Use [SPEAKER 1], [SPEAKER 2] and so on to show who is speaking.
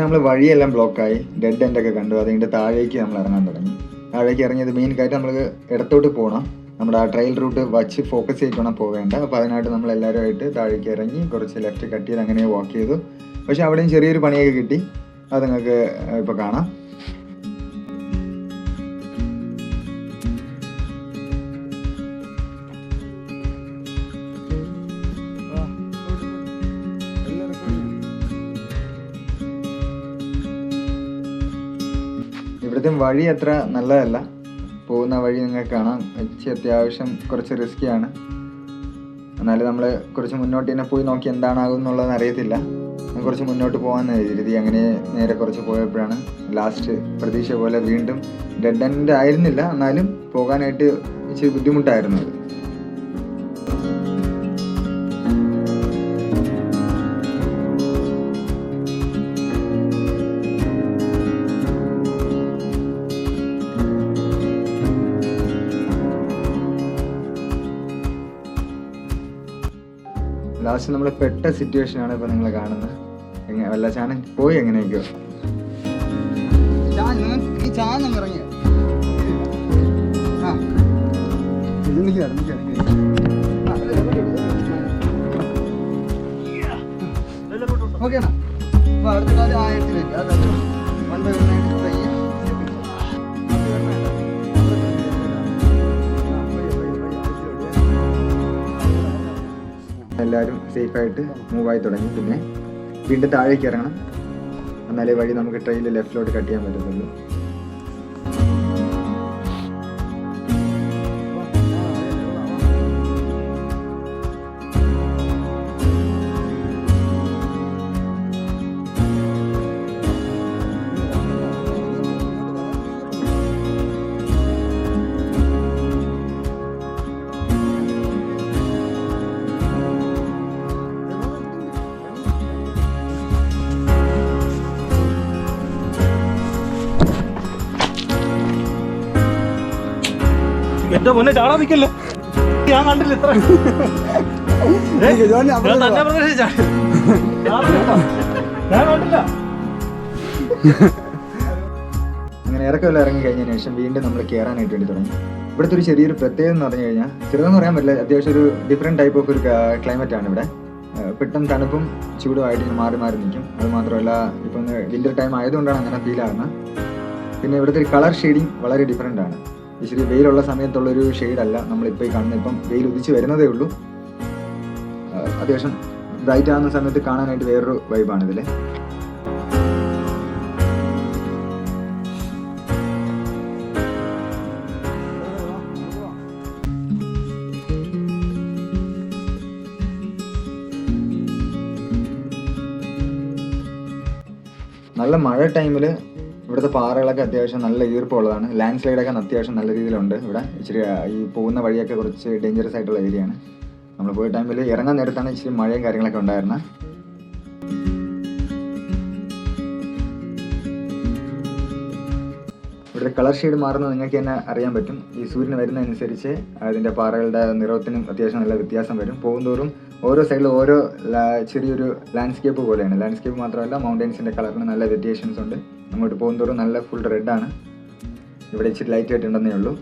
[SPEAKER 1] നമ്മൾ വഴിയെല്ലാം ബ്ലോക്കായി, ഡെഡ് എൻഡൊക്കെ കണ്ടു. അതുകൊണ്ട് താഴേക്ക് നമ്മൾ ഇറങ്ങാൻ തുടങ്ങി. താഴേക്ക് ഇറങ്ങിയത് മെയിൻ കാര്യം നമ്മൾ ഇടത്തോട്ട് പോകണം. നമ്മുടെ ആ ട്രയൽ റൂട്ട് വച്ച് ഫോക്കസ് ചെയ്തിട്ട് വേണം പോകേണ്ട. അപ്പോൾ അതിനായിട്ട് നമ്മൾ എല്ലാവരുമായിട്ട് താഴേക്ക് ഇറങ്ങി കുറച്ച് ലെഫ്റ്റ് കട്ട് ചെയ്ത് അങ്ങനെ വാക്ക് ചെയ്തു. പക്ഷേ അവിടെയും ചെറിയൊരു പണിയൊക്കെ കിട്ടി. അത് നിങ്ങൾക്ക് ഇപ്പോൾ കാണാം. ഇവിടുത്തെ വഴി അത്ര നല്ലതല്ല. പോകുന്ന വഴി നിങ്ങൾക്ക് കാണാം, അത്യാവശ്യം കുറച്ച് റിസ്ക്കിയാണ്. എന്നാലും നമ്മൾ കുറച്ച് മുന്നോട്ട് തന്നെ പോയി നോക്കി എന്താണാകും എന്നുള്ളതെന്ന് അറിയത്തില്ല. കുറച്ച് മുന്നോട്ട് പോകാമെന്ന് കരുതി അങ്ങനെ നേരെ കുറച്ച് പോയപ്പോഴാണ് ലാസ്റ്റ് പ്രതീക്ഷ പോലെ വീണ്ടും ഡെഡ് എൻഡ് ആയിരുന്നില്ല, എന്നാലും പോകാനായിട്ട് ഇച്ചിരി ബുദ്ധിമുട്ടായിരുന്നു അത്. ലാസ്റ്റ് നമ്മൾ പെട്ട സിറ്റുവേഷനാണ് ഇപ്പോൾ നിങ്ങൾ കാണുന്നത്. വെള്ളച്ചാട്ടം പോയി എങ്ങനെയൊക്കെയോ
[SPEAKER 2] ഓക്കേണ. അടുത്ത 1000
[SPEAKER 1] എല്ലാവരും സേഫായിട്ട് മൂവായി തുടങ്ങി. പിന്നെ വീണ്ടും താഴേക്ക് ഇറങ്ങണം, എന്നാലേ വഴി നമുക്ക് ട്രെയിനിൽ ലെഫ്റ്റിലോട്ട് കട്ട് ചെയ്യാൻ പറ്റത്തുള്ളൂ.
[SPEAKER 3] എന്റെ മുന്നേ ചാടാൻ നിൽക്കല്ലേ, ഞാൻ കണ്ടില്ല ഇത്ര.
[SPEAKER 1] അങ്ങനെ ഇറക്കമെല്ലാം ഇറങ്ങി കഴിഞ്ഞതിന് ശേഷം വീണ്ടും നമ്മൾ കയറാനായിട്ട് വേണ്ടി തുടങ്ങി. ഇവിടുത്തെ ഒരു ചെറിയൊരു പ്രത്യേകത എന്ന് പറഞ്ഞു കഴിഞ്ഞാൽ, ചെറുതെന്ന് പറയാൻ പറ്റില്ല, അത്യാവശ്യം ഒരു ഡിഫറെൻറ്റ് ടൈപ്പ് ഓഫ് ഒരു ക്ലൈമറ്റ് ആണ് ഇവിടെ. പെട്ടെന്ന് തണുപ്പും ചൂടുമായിട്ട് മാറി മാറി നിൽക്കും. അത് മാത്രമല്ല ഇപ്പം വിൻ്റർ ടൈം ആയതുകൊണ്ടാണ് അങ്ങനെ ഫീൽ ആകുന്നത്. പിന്നെ ഇവിടുത്തെ ഒരു കളർ ഷെയ്ഡിങ് വളരെ ഡിഫറെൻ്റ് ആണ്. ഇച്ചിരി വെയിലുള്ള സമയത്തുള്ളൊരു ഷെയ്ഡല്ല നമ്മളിപ്പോൾ ഈ കാണുന്നത്. ഇപ്പം വെയിൽ ഉദിച്ച് വരുന്നതേ ഉള്ളൂ. അത്യാവശ്യം ബ്രൈറ്റ് ആകുന്ന സമയത്ത് കാണാനായിട്ട് വേറൊരു വൈബാണിതിൽ. നല്ല മഴ ടൈമിൽ ഇവിടുത്തെ പാറകളൊക്കെ അത്യാവശ്യം നല്ല ഈർപ്പമുള്ളതാണ്. ലാൻഡ് സ്ലൈഡൊക്കെ അത്യാവശ്യം നല്ല രീതിയിലുണ്ട് ഇവിടെ. ഇച്ചിരി ഈ പോകുന്ന വഴിയൊക്കെ കുറച്ച് ഡേഞ്ചറസ് ആയിട്ടുള്ള ഏരിയയാണ്. നമ്മൾ പോയ ടൈമിൽ ഇറങ്ങാൻ നേരത്താണ് ഇച്ചിരി മഴയും കാര്യങ്ങളൊക്കെ ഉണ്ടായിരുന്നത്. ഇവിടുത്തെ കളർ ഷെയ്ഡ് മാറുന്നത് നിങ്ങൾക്ക് തന്നെ അറിയാൻ പറ്റും. ഈ സൂര്യൻ വരുന്നതനുസരിച്ച് അതിൻ്റെ പാറകളുടെ നിറത്തിനും അത്യാവശ്യം നല്ല വ്യത്യാസം വരും. പോകുന്തോറും ഓരോ സൈഡിലും ഓരോ ചെറിയൊരു ലാൻഡ്സ്കേപ്പ് പോലെയാണ്. ലാൻഡ്സ്കേപ്പ് മാത്രമല്ല, മൗണ്ടൻസിൻ്റെ കളറിന് നല്ല വേരിയേഷൻസ് ഉണ്ട്. അങ്ങോട്ട് പോകുന്തോറും നല്ല ഫുൾ റെഡാണ്. ഇവിടെ ഇച്ചിരി ലൈറ്റ് ആയിട്ടുണ്ടെന്നേ ഉള്ളൂ.